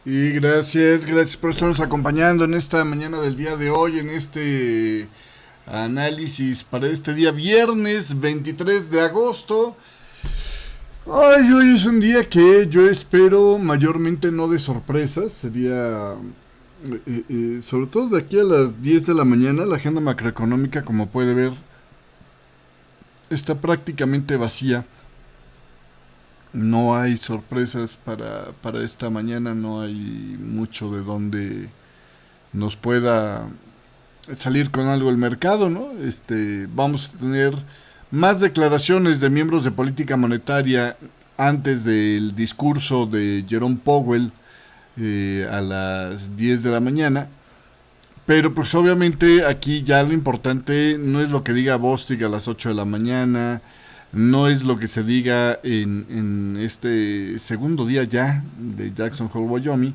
Y gracias por estarnos acompañando en esta mañana del día de hoy, en este análisis para este día viernes 23 de agosto. Ay, hoy es un día que yo espero mayormente no de sorpresas, sería sobre todo de aquí a las 10 de la mañana, la agenda macroeconómica, como puede ver, está prácticamente vacía. No hay sorpresas para esta mañana, no hay mucho de donde nos pueda salir con algo el mercado, ¿no? Vamos a tener más declaraciones de miembros de política monetaria antes del discurso de Jerome Powell a las 10 de la mañana. Pero pues obviamente aquí ya lo importante no es lo que diga Bostic a las 8 de la mañana, no es lo que se diga en este segundo día ya de Jackson Hole, Wyoming,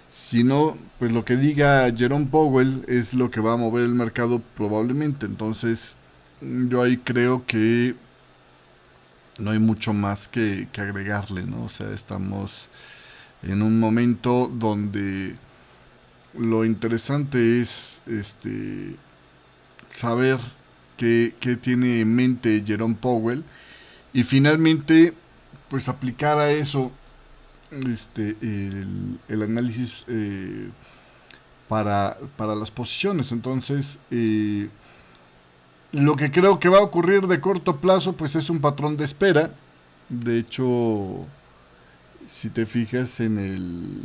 sino pues lo que diga Jerome Powell es lo que va a mover el mercado probablemente. Entonces yo ahí creo que no hay mucho más que agregarle, ¿no? O sea, estamos en un momento donde lo interesante es saber qué tiene en mente Jerome Powell y finalmente pues aplicar a eso el análisis para las posiciones. Entonces, lo que creo que va a ocurrir de corto plazo, pues es un patrón de espera. De hecho, si te fijas en el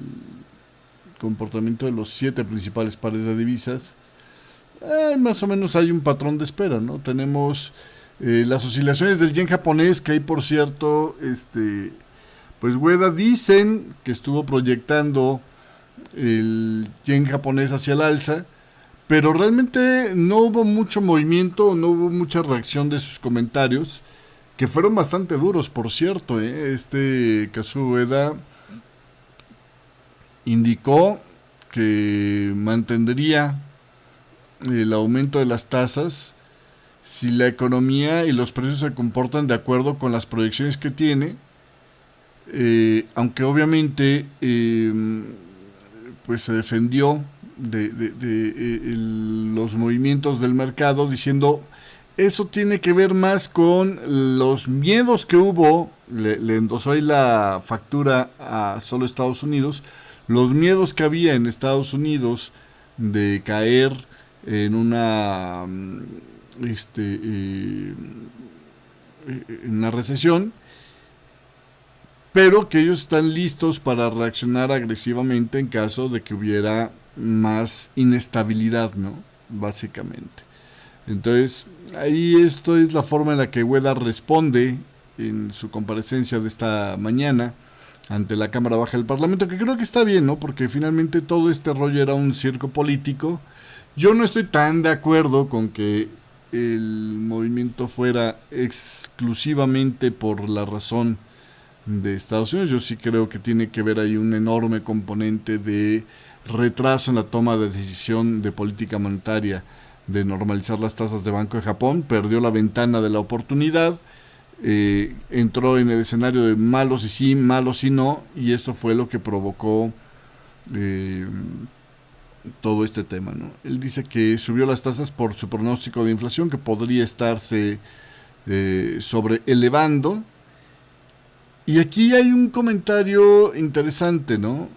comportamiento de los 7 principales pares de divisas, más o menos hay un patrón de espera, ¿no? Tenemos las oscilaciones del yen japonés, que hay por cierto, pues Ueda dicen que estuvo proyectando el yen japonés hacia el alza, pero realmente no hubo mucho movimiento, no hubo mucha reacción de sus comentarios, que fueron bastante duros, por cierto. Kazuo Ueda indicó que mantendría el aumento de las tasas si la economía y los precios se comportan de acuerdo con las proyecciones que tiene, aunque obviamente pues se defendió de los movimientos del mercado diciendo eso tiene que ver más con los miedos que hubo, le endosó ahí la factura a solo Estados Unidos, los miedos que había en Estados Unidos de caer en una en una recesión, pero que ellos están listos para reaccionar agresivamente en caso de que hubiera más inestabilidad, ¿no? Básicamente. Entonces, ahí esto es la forma en la que Ueda responde en su comparecencia de esta mañana ante la Cámara Baja del Parlamento, que creo que está bien, ¿no? Porque finalmente todo este rollo era un circo político. Yo no estoy tan de acuerdo con que el movimiento fuera exclusivamente por la razón de Estados Unidos. Yo sí creo que tiene que ver ahí un enorme componente de retraso en la toma de decisión de política monetaria de normalizar las tasas de Banco de Japón. Perdió la ventana de la oportunidad, entró en el escenario de malos y sí, malos y no, y esto fue lo que provocó eh, todo este tema, ¿no? Él dice que subió las tasas por su pronóstico de inflación que podría estarse sobre elevando. Y aquí hay un comentario interesante, ¿no?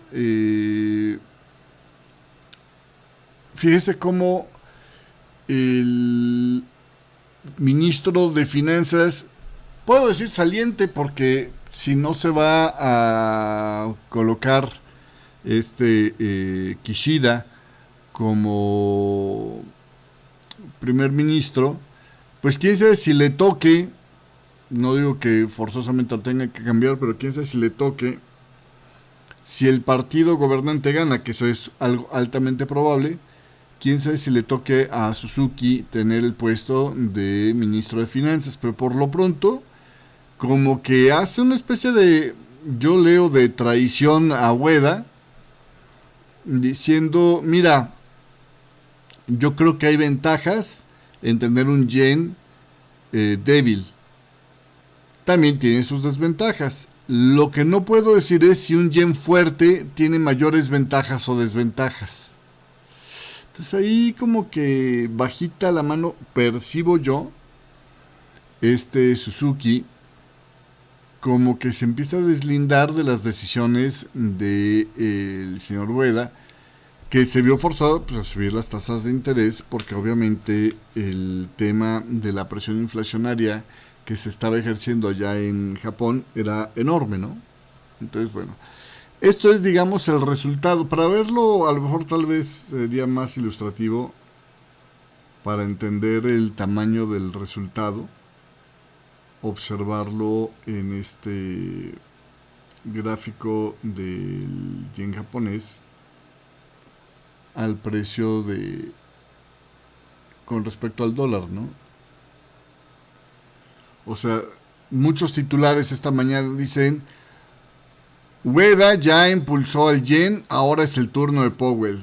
Fíjese cómo el ministro de Finanzas, puedo decir saliente porque si no se va a colocar Kishida como primer ministro, pues quién sabe si le toque, no digo que forzosamente tenga que cambiar, pero quién sabe si le toque, si el partido gobernante gana, que eso es algo altamente probable, quién sabe si le toque a Suzuki tener el puesto de ministro de Finanzas, pero por lo pronto, como que hace una especie de, yo leo, de traición a Ueda, diciendo, mira, yo creo que hay ventajas en tener un yen débil. También tiene sus desventajas. Lo que no puedo decir es si un yen fuerte tiene mayores ventajas o desventajas. Entonces ahí como que bajita la mano percibo yo, Suzuki, como que se empieza a deslindar de las decisiones del señor Ueda, que se vio forzado pues, a subir las tasas de interés porque obviamente el tema de la presión inflacionaria que se estaba ejerciendo allá en Japón era enorme, ¿no? Entonces, bueno, esto es, digamos, el resultado. Para verlo, a lo mejor tal vez sería más ilustrativo para entender el tamaño del resultado, observarlo en este gráfico del yen japonés al precio de con respecto al dólar, ¿no? O sea, muchos titulares esta mañana dicen Ueda ya impulsó al yen, ahora es el turno de Powell.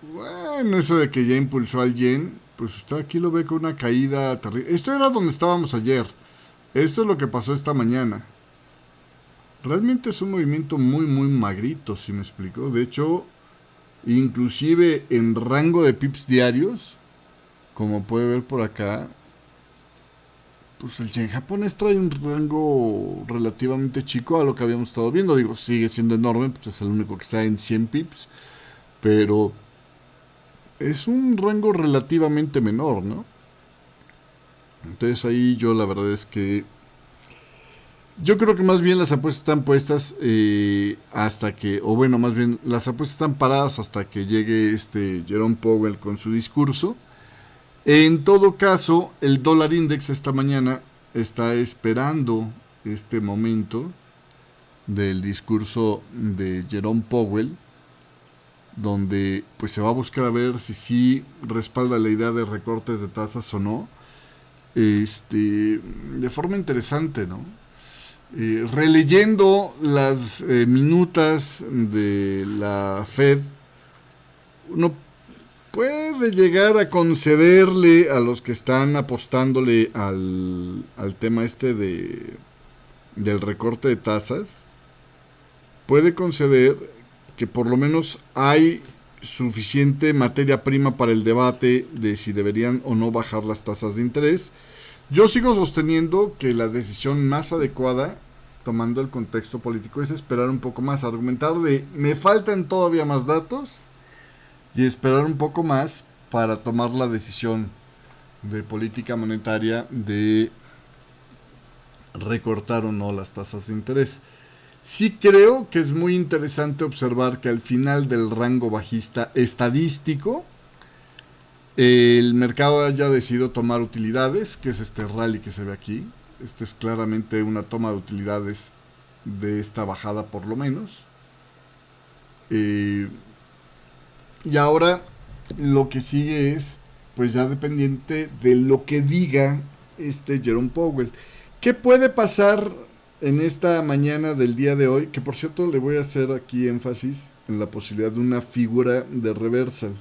Bueno, eso de que ya impulsó al yen, pues usted aquí lo ve con una caída terrible. Esto era donde estábamos ayer. Esto es lo que pasó esta mañana. Realmente es un movimiento muy, muy magrito, si me explico. De hecho, inclusive en rango de pips diarios, como puede ver por acá, pues el yen japonés trae un rango relativamente chico a lo que habíamos estado viendo. Digo, sigue siendo enorme, pues es el único que está en 100 pips, pero es un rango relativamente menor, ¿no? Entonces ahí yo la verdad es que yo creo que más bien las apuestas están puestas hasta que, o bueno, más bien las apuestas están paradas hasta que llegue Jerome Powell con su discurso. En todo caso, el dólar index esta mañana está esperando este momento del discurso de Jerome Powell, donde pues se va a buscar a ver si sí respalda la idea de recortes de tasas o no, de forma interesante, ¿no? Releyendo las minutas de la Fed, uno puede llegar a concederle a los que están apostándole al tema del recorte de tasas, puede conceder que por lo menos hay suficiente materia prima para el debate de si deberían o no bajar las tasas de interés. Yo sigo sosteniendo que la decisión más adecuada, tomando el contexto político, es esperar un poco más, argumentar de me faltan todavía más datos y esperar un poco más para tomar la decisión de política monetaria de recortar o no las tasas de interés. Sí creo que es muy interesante observar que al final del rango bajista estadístico, el mercado haya decidido tomar utilidades, que es este rally que se ve aquí. Este es claramente una toma de utilidades de esta bajada por lo menos. Y ahora lo que sigue es, pues ya dependiente de lo que diga Jerome Powell. ¿Qué puede pasar en esta mañana del día de hoy? Que por cierto le voy a hacer aquí énfasis en la posibilidad de una figura de reversal.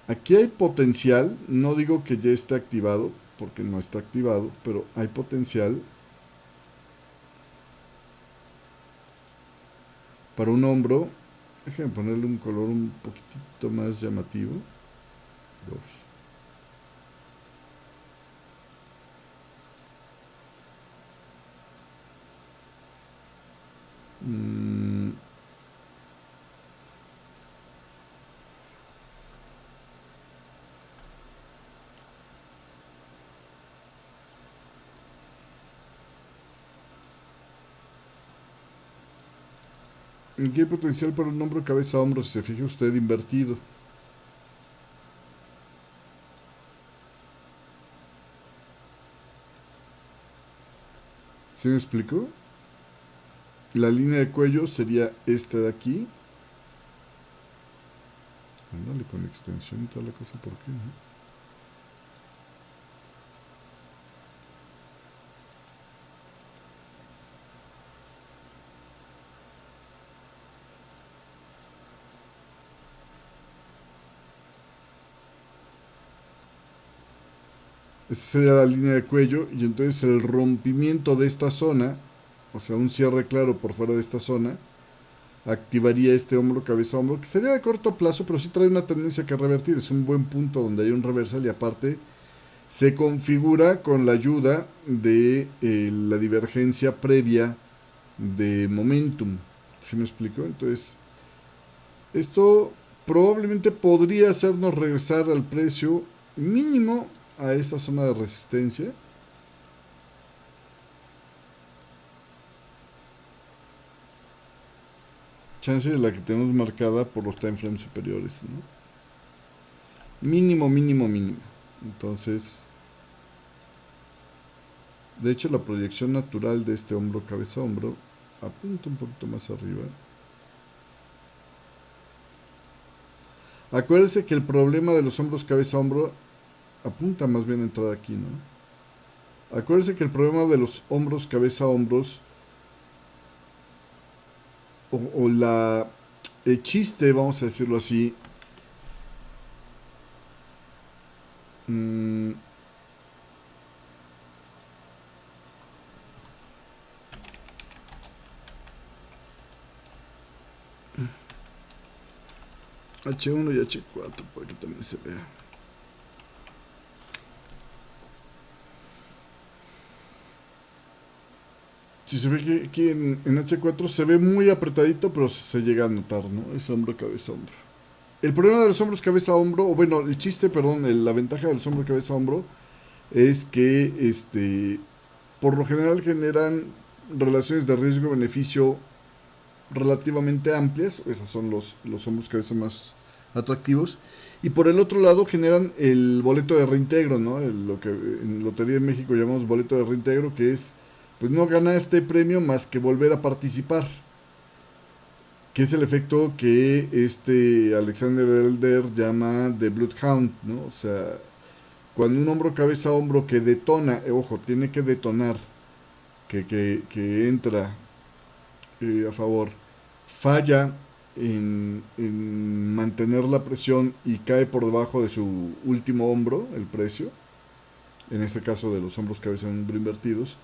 Aquí hay potencial, no digo que ya esté activado, porque no está activado, pero hay potencial para un hombro. Déjenme ponerle un color un poquitito más llamativo. Dos. Aquí hay potencial para un hombro cabeza a hombro, si se fija usted invertido. ¿Sí me explico? La línea de cuello sería esta de aquí. Ándale, con extensión y toda la cosa, ¿por qué? ¿No? Esta sería la línea de cuello y entonces el rompimiento de esta zona, o sea, un cierre claro por fuera de esta zona, activaría este hombro, cabeza, hombro, que sería de corto plazo, pero sí trae una tendencia que revertir. Es un buen punto donde hay un reversal y aparte se configura con la ayuda de la divergencia previa de momentum. ¿Sí me explico? Entonces, esto probablemente podría hacernos regresar al precio mínimo a esta zona de resistencia. Chance de la que tenemos marcada por los time frames superiores, ¿no? Mínimo, mínimo, mínimo. Entonces, de hecho, la proyección natural de este hombro, cabeza, hombro, apunta un poquito más arriba. Acuérdense que el problema de los hombros, cabeza, hombro, apunta más bien a entrar aquí, ¿no? Acuérdense que el problema de los hombros, cabeza, hombros, o el chiste, vamos a decirlo así, mmm, H1 y H4, por aquí también se vea. Si se ve que aquí en H4 se ve muy apretadito, pero se llega a notar, ¿no? Es hombro, cabeza, hombro. El problema de los hombros, cabeza, hombro, o bueno, el chiste, perdón, la ventaja de los hombros, cabeza, hombro, es que por lo general generan relaciones de riesgo-beneficio relativamente amplias. Esos son los hombros, cabeza más atractivos. Y por el otro lado generan el boleto de reintegro, ¿no? Lo que en Lotería de México llamamos boleto de reintegro, que es, pues no gana este premio más que volver a participar. Que es el efecto que Alexander Elder llama The Bloodhound, ¿no? O sea, cuando un hombro, cabeza, hombro que detona, ojo, tiene que detonar, que entra a favor, falla en mantener la presión y cae por debajo de su último hombro, el precio, en este caso de los hombros, cabeza, hombro invertidos,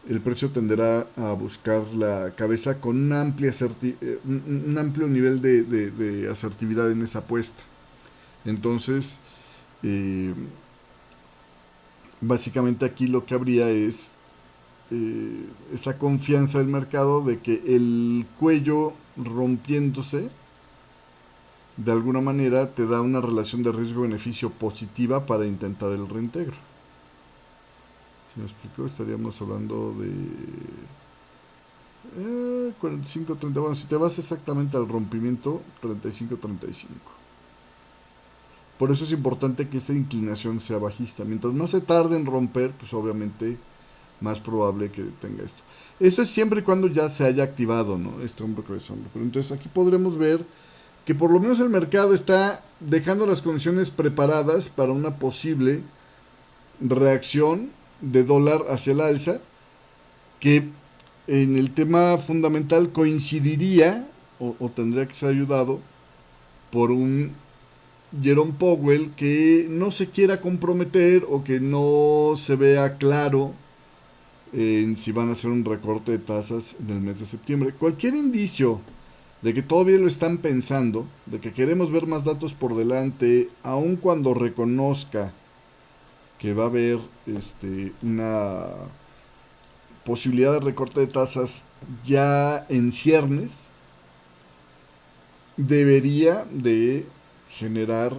el precio tenderá a buscar la cabeza con una un amplio nivel de asertividad en esa apuesta. Entonces, eh, básicamente aquí lo que habría es esa confianza del mercado de que el cuello rompiéndose de alguna manera te da una relación de riesgo-beneficio positiva para intentar el reintegro. Si me explico, estaríamos hablando de 45-30. Bueno, si te vas exactamente al rompimiento, 35-35. Por eso es importante que esta inclinación sea bajista. Mientras más se tarde en romper, pues obviamente más probable que tenga esto. Esto es siempre y cuando ya se haya activado, ¿no? Este hombro, cabeza, hombro. Pero entonces aquí podremos ver que por lo menos el mercado está dejando las condiciones preparadas para una posible reacción de dólar hacia el alza, que en el tema fundamental coincidiría o tendría que ser ayudado por un Jerome Powell que no se quiera comprometer o que no se vea claro en si van a hacer un recorte de tasas en el mes de septiembre. Cualquier indicio de que todavía lo están pensando, de que queremos ver más datos por delante, aun cuando reconozca que va a haber una posibilidad de recorte de tasas ya en ciernes, debería de generar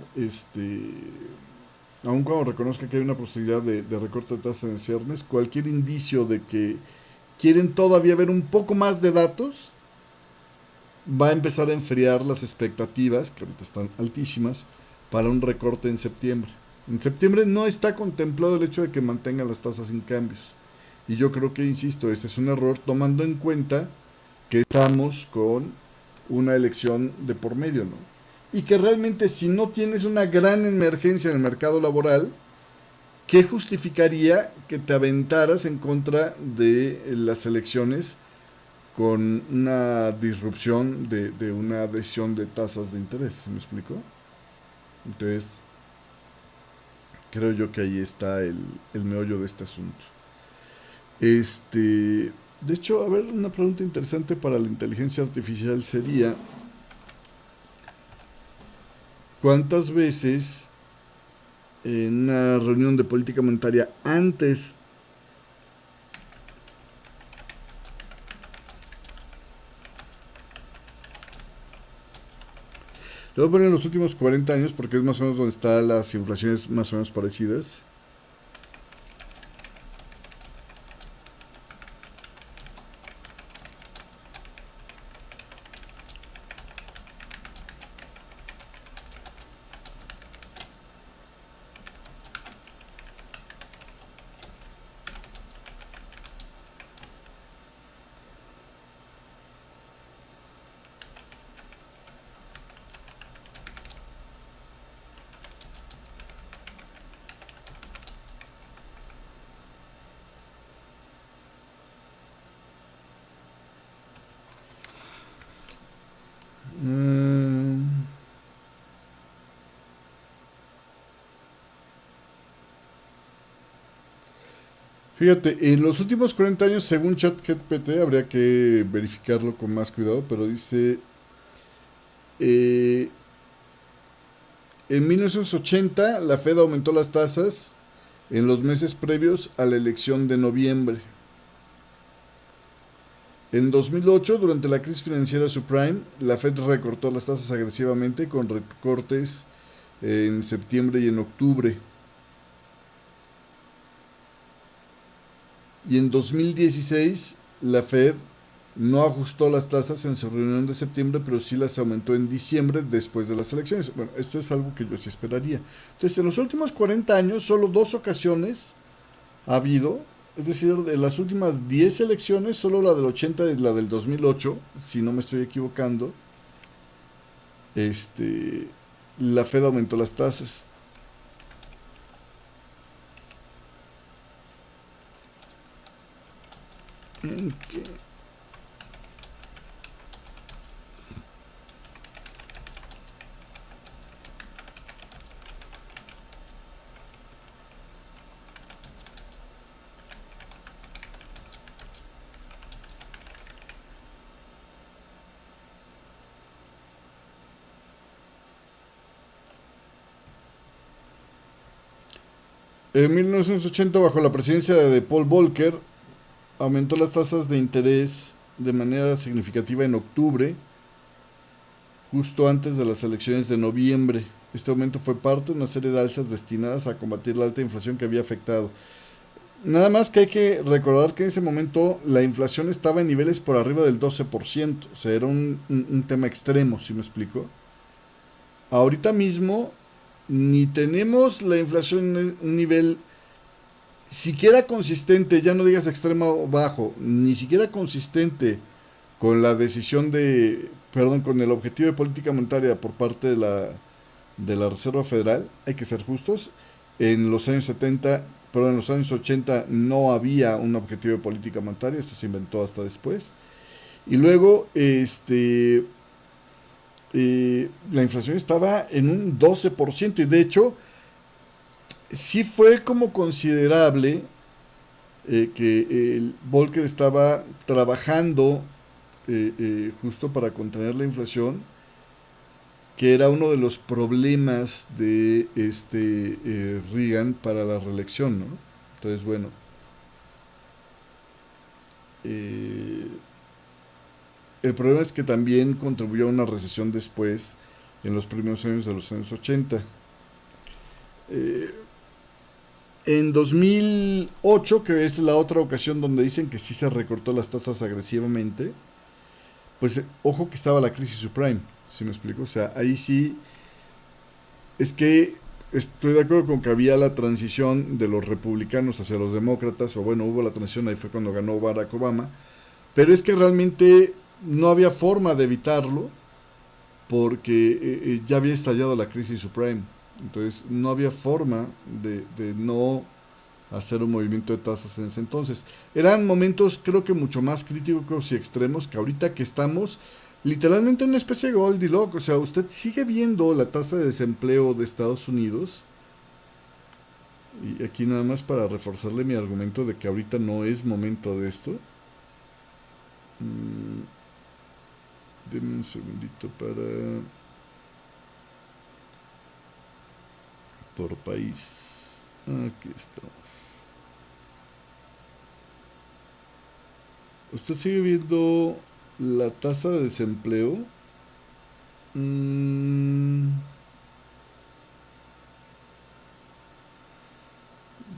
aun cuando reconozca que hay una posibilidad de recorte de tasas en ciernes, cualquier indicio de que quieren todavía ver un poco más de datos, va a empezar a enfriar las expectativas, que ahorita están altísimas, para un recorte en septiembre. En septiembre no está contemplado el hecho de que mantengan las tasas sin cambios. Y yo creo que, insisto, este es un error tomando en cuenta que estamos con una elección de por medio, ¿no? Y que realmente si no tienes una gran emergencia en el mercado laboral, ¿qué justificaría que te aventaras en contra de las elecciones con una disrupción de una decisión de tasas de interés? ¿Me explico? Entonces, Creo yo que ahí está el meollo de este asunto. De hecho, a ver, una pregunta interesante para la inteligencia artificial sería, ¿cuántas veces en una reunión de política monetaria antes, le voy a poner en los últimos 40 años porque es más o menos donde están las inflaciones más o menos parecidas? Mm, Fíjate, en los últimos 40 años, según ChatGPT, habría que verificarlo con más cuidado, pero dice, eh, en 1980 la Fed aumentó las tasas en los meses previos a la elección de noviembre. En 2008, durante la crisis financiera subprime, la Fed recortó las tasas agresivamente con recortes en septiembre y en octubre. Y en 2016, la Fed no ajustó las tasas en su reunión de septiembre, pero sí las aumentó en diciembre después de las elecciones. Bueno, esto es algo que yo sí esperaría. Entonces, en los últimos 40 años, solo dos ocasiones ha habido, es decir, de las últimas 10 elecciones, solo la del 80 y la del 2008, si no me estoy equivocando, este, la Fed aumentó las tasas. Okay. 1980, bajo la presidencia de Paul Volcker, aumentó las tasas de interés de manera significativa en octubre, justo antes de las elecciones de noviembre. Este aumento fue parte de una serie de alzas destinadas a combatir la alta inflación que había afectado. Nada más que hay que recordar que en ese momento la inflación estaba en niveles por arriba del 12%. O sea, era un tema extremo, ¿sí me explico? Ahorita mismo ni tenemos la inflación en un nivel siquiera consistente, ya no digas extremo o bajo, ni siquiera consistente con la decisión de, perdón, con el objetivo de política monetaria por parte de la Reserva Federal. Hay que ser justos. En los años 70, perdón, en los años 80 no había un objetivo de política monetaria, esto se inventó hasta después. Y luego, la inflación estaba en un 12% y de hecho sí fue como considerable que el Volcker estaba trabajando justo para contener la inflación, que era uno de los problemas de Reagan para la reelección, ¿no? Entonces, bueno, eh, el problema es que también contribuyó a una recesión después, en los primeros años de los años 80. Eh, en 2008, que es la otra ocasión donde dicen que sí se recortó las tasas agresivamente, pues ojo que estaba la crisis subprime, ¿sí me explico? O sea, ahí sí es que estoy de acuerdo con que había la transición de los republicanos hacia los demócratas, o bueno, hubo la transición, ahí fue cuando ganó Barack Obama, pero es que realmente no había forma de evitarlo porque ya había estallado la crisis subprime. Entonces no había forma de no hacer un movimiento de tasas en ese entonces. Eran momentos creo que mucho más críticos y extremos que ahorita que estamos literalmente en una especie de Goldilocks. O sea, usted sigue viendo la tasa de desempleo de Estados Unidos Y aquí nada más para reforzarle mi argumento de que ahorita no es momento de esto. Mm, Deme un segundito para... Por país. Aquí estamos. ¿Usted sigue viendo la tasa de desempleo? Mm,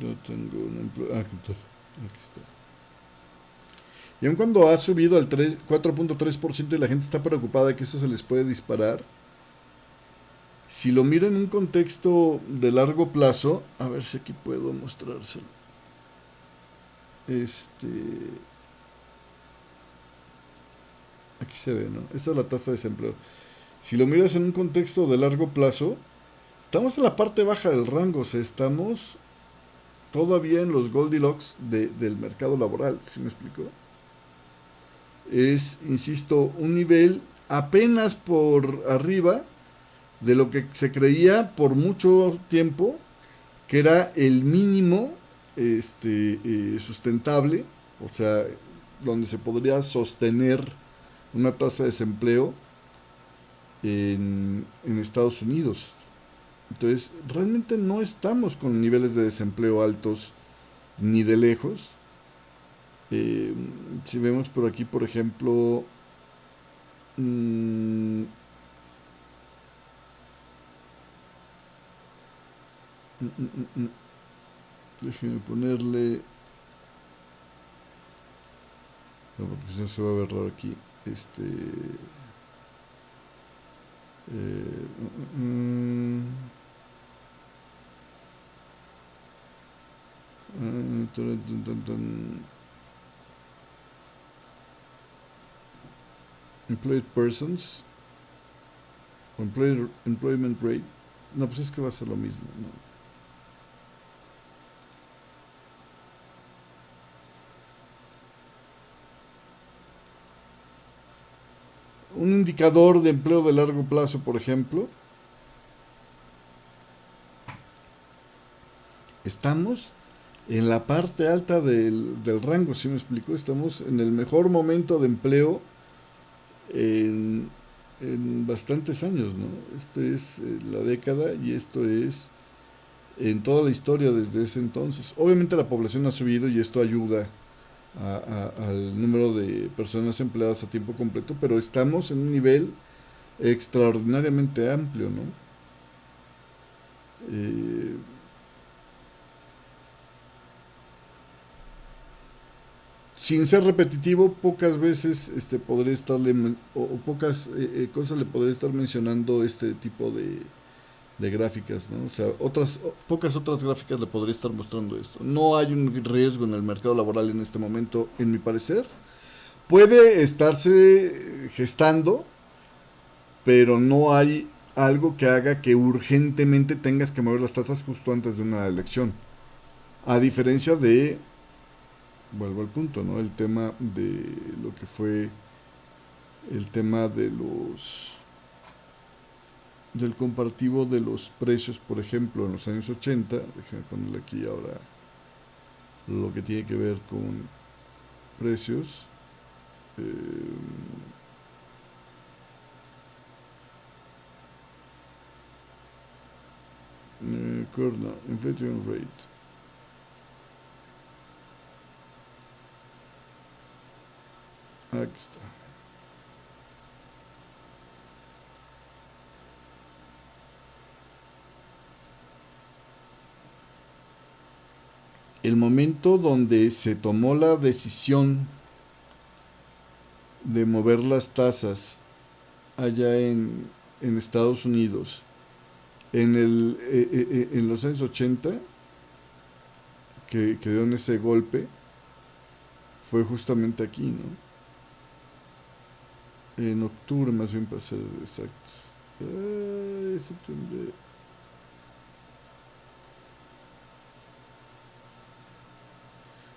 yo tengo un empleo. Aquí está. Aquí está. Y aun cuando ha subido al 4.3% y la gente está preocupada de que eso se les puede disparar, si lo mira en un contexto de largo plazo, a ver si aquí puedo mostrárselo. Este, aquí se ve, ¿no? Esta es la tasa de desempleo. Si lo miras en un contexto de largo plazo, estamos en la parte baja del rango, o sea, estamos todavía en los Goldilocks del mercado laboral, ¿sí me explico? Es, insisto, un nivel apenas por arriba de lo que se creía por mucho tiempo que era el mínimo sustentable, o sea, donde se podría sostener una tasa de desempleo en Estados Unidos. Entonces, realmente no estamos con niveles de desempleo altos ni de lejos. Eh, si vemos por aquí, por ejemplo, mm, déjenme ponerle, no, porque si no se va a ver raro aquí, eh, mm, employed persons, employment rate. No, pues es que va a ser lo mismo, ¿no? Un indicador de empleo de largo plazo, por ejemplo, estamos en la parte alta del rango, ¿sí me explico? Estamos en el mejor momento de empleo en, en bastantes años, ¿no? Este es la década y esto es en toda la historia desde ese entonces. Obviamente la población ha subido y esto ayuda al número de personas empleadas a tiempo completo, pero estamos en un nivel extraordinariamente amplio, ¿no? Eh, Sin ser repetitivo, pocas veces podré estarle, o pocas cosas le podré estar mencionando este tipo de gráficas, ¿no? O sea, pocas otras gráficas le podría estar mostrando esto. No hay un riesgo en el mercado laboral en este momento, en mi parecer. Puede estarse gestando, pero no hay algo que haga que urgentemente tengas que mover las tasas justo antes de una elección. A diferencia de, vuelvo al punto, ¿no? El tema de lo que fue el tema del comparativo de los precios, por ejemplo, en los años 80, déjenme ponerle aquí ahora lo que tiene que ver con precios. Inflation rate. Aquí está. El momento donde se tomó la decisión de mover las tasas allá en Estados Unidos en los años 80 que dieron ese golpe fue justamente aquí, ¿no? En octubre, más bien para ser exactos. Septiembre.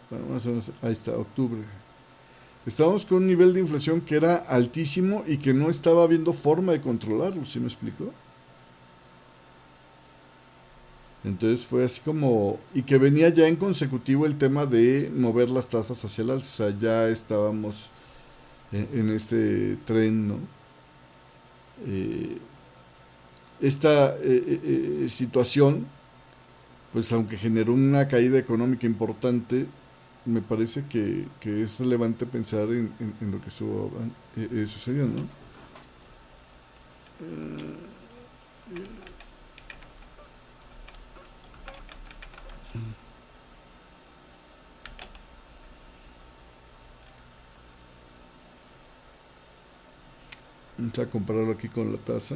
Bueno, más o menos, ahí está, octubre. Estábamos con un nivel de inflación que era altísimo y que no estaba habiendo forma de controlarlo, ¿sí me explico? Entonces fue así como, y que venía ya en consecutivo el tema de mover las tasas hacia el alza, o sea, ya estábamos en ese tren, ¿no? Eh, esta situación, pues aunque generó una caída económica importante, me parece que es relevante pensar en lo que estuvo sucediendo, ¿no? Vamos a compararlo aquí con la tasa.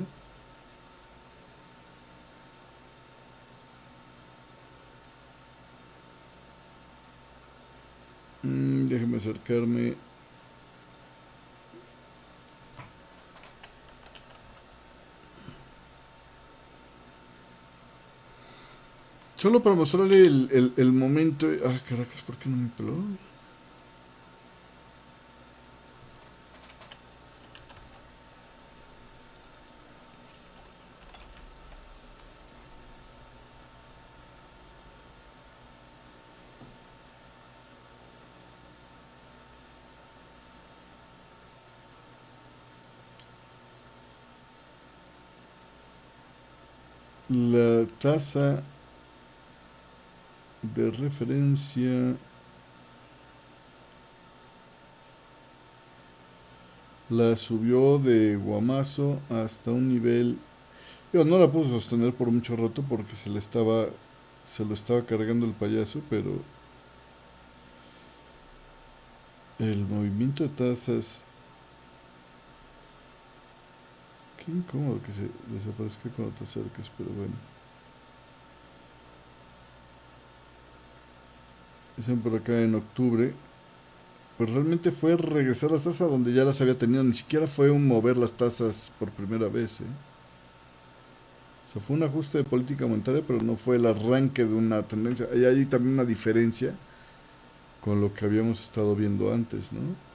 Déjeme acercarme. Solo para mostrarle el momento. Ah, caracas, ¿por qué no me peló? La tasa de referencia la subió de guamazo hasta un nivel. Yo no la pude sostener por mucho rato porque se lo estaba cargando el payaso, pero el movimiento de tasas, qué incómodo que se desaparezca cuando te acerques, pero bueno. Dicen por acá en octubre, pues realmente fue regresar las tasas donde ya las había tenido, ni siquiera fue un mover las tasas por primera vez, ¿eh? O sea, fue un ajuste de política monetaria, pero no fue el arranque de una tendencia. Y hay también una diferencia con lo que habíamos estado viendo antes, ¿no?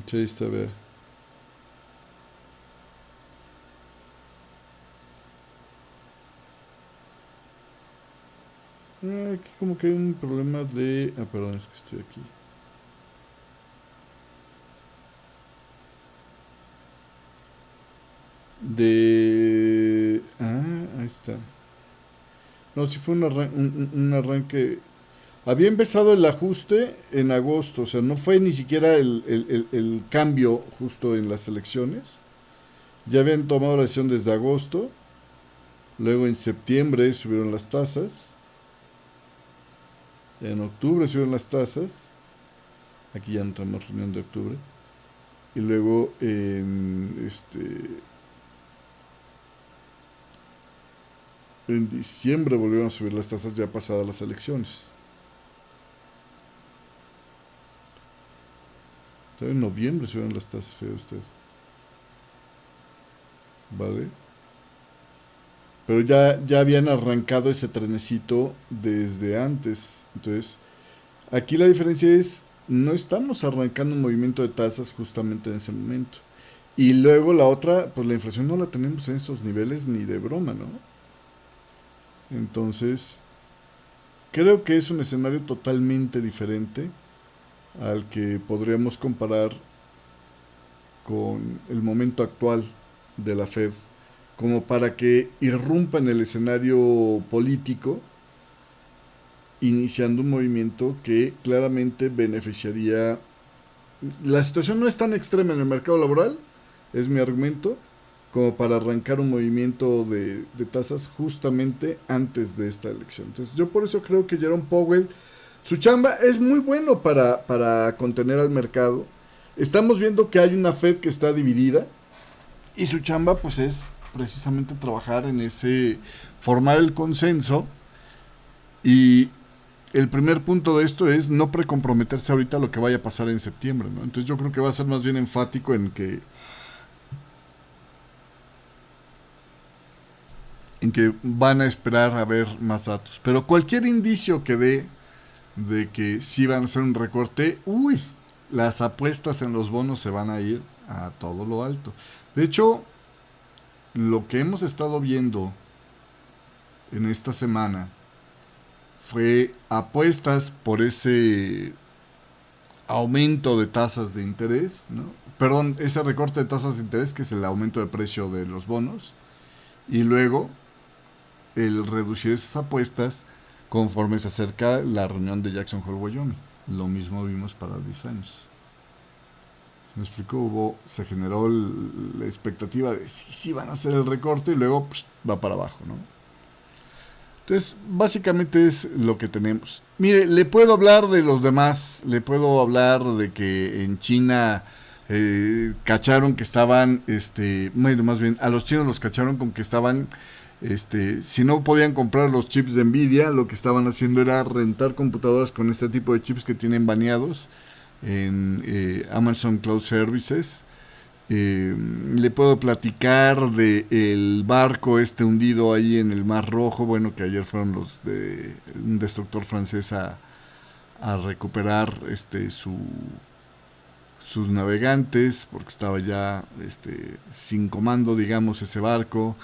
Sí, ahí está, vea. Aquí como que hay un problema de... Ah, perdón, es que estoy aquí. Ahí está. No, sí fue un arranque. Había empezado el ajuste en agosto, o sea, no fue ni siquiera el cambio justo en las elecciones. Ya habían tomado la decisión desde agosto, luego en septiembre subieron las tasas, en octubre subieron las tasas, aquí ya no tenemos reunión de octubre, y luego en diciembre volvieron a subir las tasas ya pasadas las elecciones. En noviembre subieron las tasas, feo usted. ¿Vale? Pero ya habían arrancado ese trenecito desde antes. Entonces, aquí la diferencia es, no estamos arrancando un movimiento de tasas justamente en ese momento. Y luego la otra, pues la inflación no la tenemos en estos niveles ni de broma, ¿no? Entonces, creo que es un escenario totalmente diferente al que podríamos comparar con el momento actual de la Fed, como para que irrumpa en el escenario político, iniciando un movimiento que claramente beneficiaría. La situación no es tan extrema en el mercado laboral, es mi argumento, como para arrancar un movimiento de tasas justamente antes de esta elección. Entonces yo por eso creo que Jerome Powell, su chamba es muy bueno para contener al mercado. Estamos viendo que hay una Fed que está dividida y su chamba pues es precisamente trabajar en ese, formar el consenso, y el primer punto de esto es no precomprometerse ahorita a lo que vaya a pasar en septiembre, ¿no? Entonces yo creo que va a ser más bien enfático en que en que van a esperar a ver más datos. Pero cualquier indicio que dé de que sí van a hacer un recorte, uy, las apuestas en los bonos se van a ir a todo lo alto. De hecho, lo que hemos estado viendo en esta semana fue apuestas por ese aumento de tasas de interés, ¿no? Perdón, ese recorte de tasas de interés, que es el aumento de precio de los bonos, y luego el reducir esas apuestas conforme se acerca la reunión de Jackson Hole, Wyoming. Lo mismo vimos para 10 años. ¿Me explico? Se generó la expectativa de si van a hacer el recorte y luego va para abajo, ¿no? Entonces, básicamente es lo que tenemos. Mire, le puedo hablar de los demás. Le puedo hablar de que en China cacharon que estaban, bueno, más bien, a los chinos los cacharon con que estaban, si no podían comprar los chips de Nvidia, lo que estaban haciendo era rentar computadoras con este tipo de chips que tienen baneados en Amazon Cloud Services. Le puedo platicar de el barco hundido ahí en el Mar Rojo, bueno, que ayer fueron los de un destructor francés a recuperar sus navegantes, porque estaba ya sin comando, digamos, ese barco.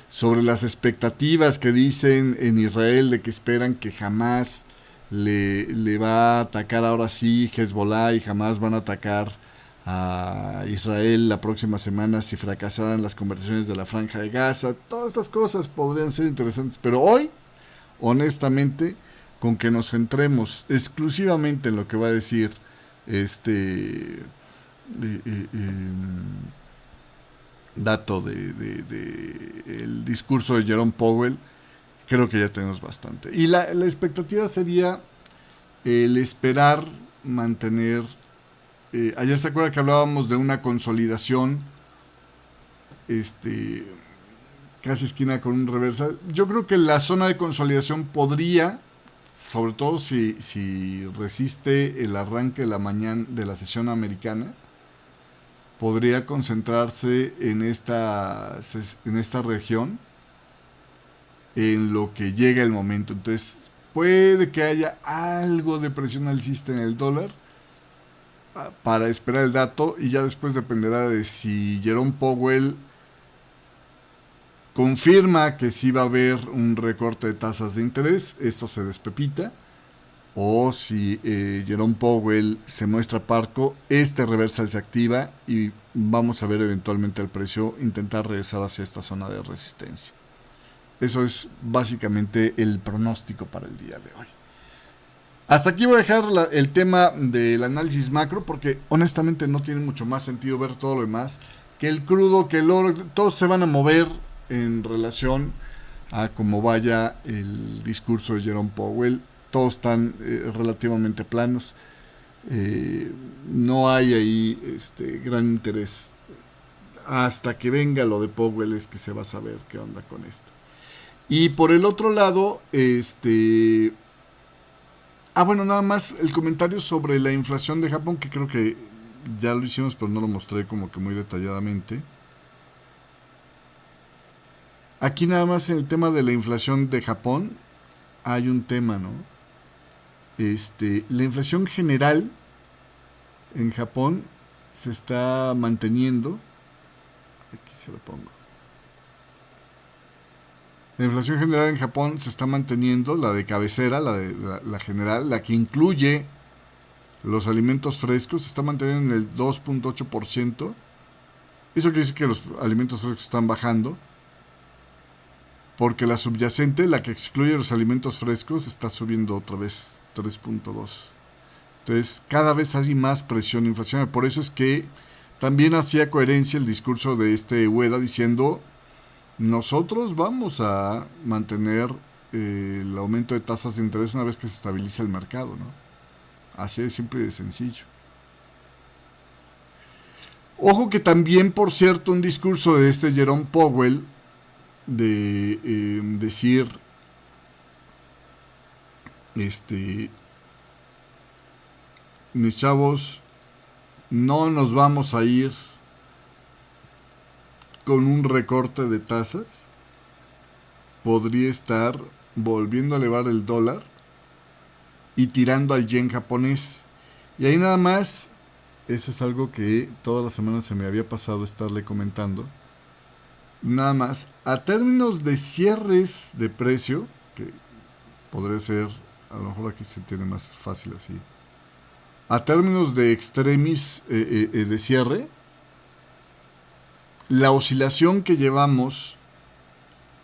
Sobre las expectativas que dicen en Israel de que esperan que jamás le va a atacar ahora sí Hezbollah y jamás van a atacar a Israel la próxima semana si fracasaran las conversaciones de la Franja de Gaza. Todas estas cosas podrían ser interesantes, pero hoy, honestamente, con que nos centremos exclusivamente en lo que va a decir dato de el discurso de Jerome Powell, creo que ya tenemos bastante. Y la expectativa sería el esperar mantener. Ayer se acuerda que hablábamos de una consolidación, casi esquina con un reversal. Yo creo que la zona de consolidación podría, sobre todo si resiste el arranque de la mañana de la sesión americana, podría concentrarse en esta región en lo que llega el momento. Entonces puede que haya algo de presión alcista en el dólar para esperar el dato, y ya después dependerá de si Jerome Powell confirma que sí va a haber un recorte de tasas de interés, esto se despepita, o si Jerome Powell se muestra parco, reversal se activa y vamos a ver eventualmente el precio intentar regresar hacia esta zona de resistencia. Eso es básicamente el pronóstico para el día de hoy. Hasta aquí voy a dejar el tema del análisis macro, porque honestamente no tiene mucho más sentido ver todo lo demás, que el crudo, que el oro, todos se van a mover en relación a cómo vaya el discurso de Jerome Powell. Todos están relativamente planos. No hay ahí gran interés. Hasta que venga lo de Powell es que se va a saber qué onda con esto. Y por el otro lado, bueno, nada más el comentario sobre la inflación de Japón, que creo que ya lo hicimos, pero no lo mostré como que muy detalladamente. Aquí nada más en el tema de la inflación de Japón hay un tema, ¿no? La inflación general en Japón se está manteniendo. Aquí se lo pongo. La inflación general en Japón se está manteniendo, la de cabecera, la general, la que incluye los alimentos frescos, se está manteniendo en el 2.8%. Eso quiere decir que los alimentos frescos están bajando, porque la subyacente, la que excluye los alimentos frescos, está subiendo otra vez 3.2%. Entonces, cada vez hay más presión inflacionaria. Por eso es que también hacía coherencia el discurso de Ueda diciendo: nosotros vamos a mantener el aumento de tasas de interés una vez que se estabilice el mercado, ¿no? Así de simple y de sencillo. Ojo que también, por cierto, un discurso de Jerome Powell de decir mis chavos, no nos vamos a ir con un recorte de tasas podría estar volviendo a elevar el dólar y tirando al yen japonés. Y ahí nada más, eso es algo que toda la semana se me había pasado estarle comentando. Nada más, a términos de cierres de precio, que podría ser, a lo mejor aquí se tiene más fácil así. A términos de extremis de cierre, la oscilación que llevamos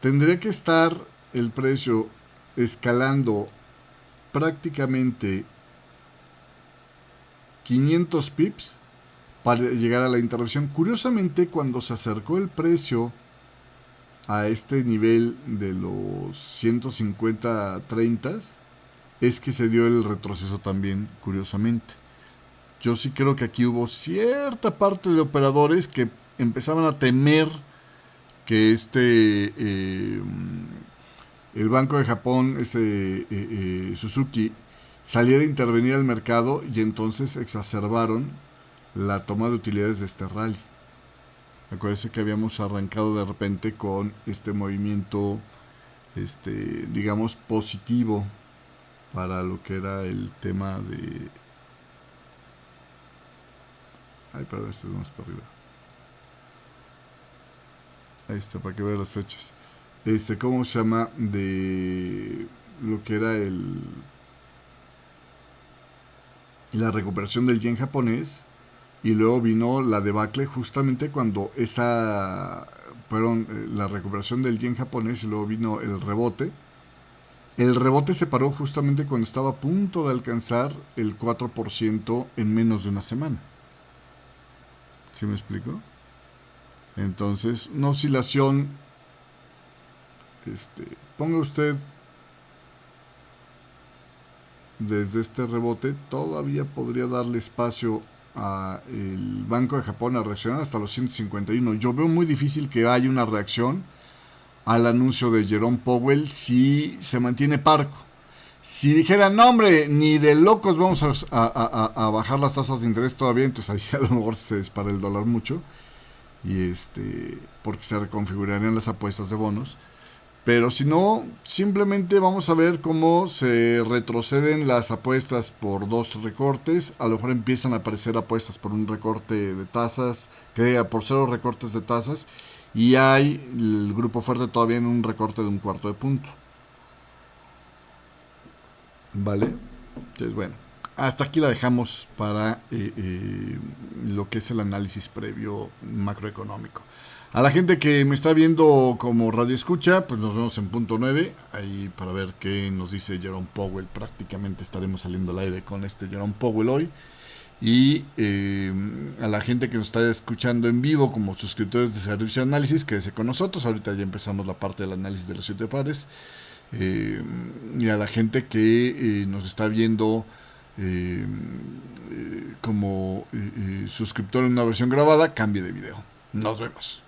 tendría que estar el precio escalando prácticamente 500 pips para llegar a la intervención. Curiosamente, cuando se acercó el precio a este nivel de los 150-30, es que se dio el retroceso también, curiosamente. Yo sí creo que aquí hubo cierta parte de operadores que empezaban a temer que el Banco de Japón, Suzuki, saliera a intervenir al mercado y entonces exacerbaron la toma de utilidades de este rally. Acuérdense que habíamos arrancado de repente con este movimiento, digamos, positivo para lo que era el tema de... Ay, perdón, esto es más para arriba. Ahí está, para que vean las fechas. ¿Cómo se llama? De lo que era la recuperación del yen japonés. Y luego vino la debacle justamente cuando la recuperación del yen japonés y luego vino el rebote. El rebote se paró justamente cuando estaba a punto de alcanzar el 4% en menos de una semana. ¿Sí me explico? Entonces, una oscilación, ponga usted desde este rebote, todavía podría darle espacio a el Banco de Japón a reaccionar hasta los 151. Yo veo muy difícil que haya una reacción al anuncio de Jerome Powell si se mantiene parco. Si dijeran, no hombre, ni de locos vamos a bajar las tasas de interés todavía, entonces ahí a lo mejor se dispara el dólar mucho, y porque se reconfigurarían las apuestas de bonos. Pero si no, simplemente vamos a ver cómo se retroceden las apuestas por dos recortes. A lo mejor empiezan a aparecer apuestas por un recorte de tasas, por 0 recortes de tasas. Y hay el grupo fuerte todavía en un recorte de 1/4 de punto. ¿Vale? Entonces, bueno, hasta aquí la dejamos para lo que es el análisis previo macroeconómico. A la gente que me está viendo como radio escucha, pues nos vemos en punto 9, ahí para ver qué nos dice Jerome Powell. Prácticamente estaremos saliendo al aire con Jerome Powell hoy. Y a la gente que nos está escuchando en vivo como suscriptores de Servicio de Análisis, quédese con nosotros. Ahorita ya empezamos la parte del análisis de los 7 pares. Y a la gente que nos está viendo como suscriptor en una versión grabada, cambie de video. Nos vemos.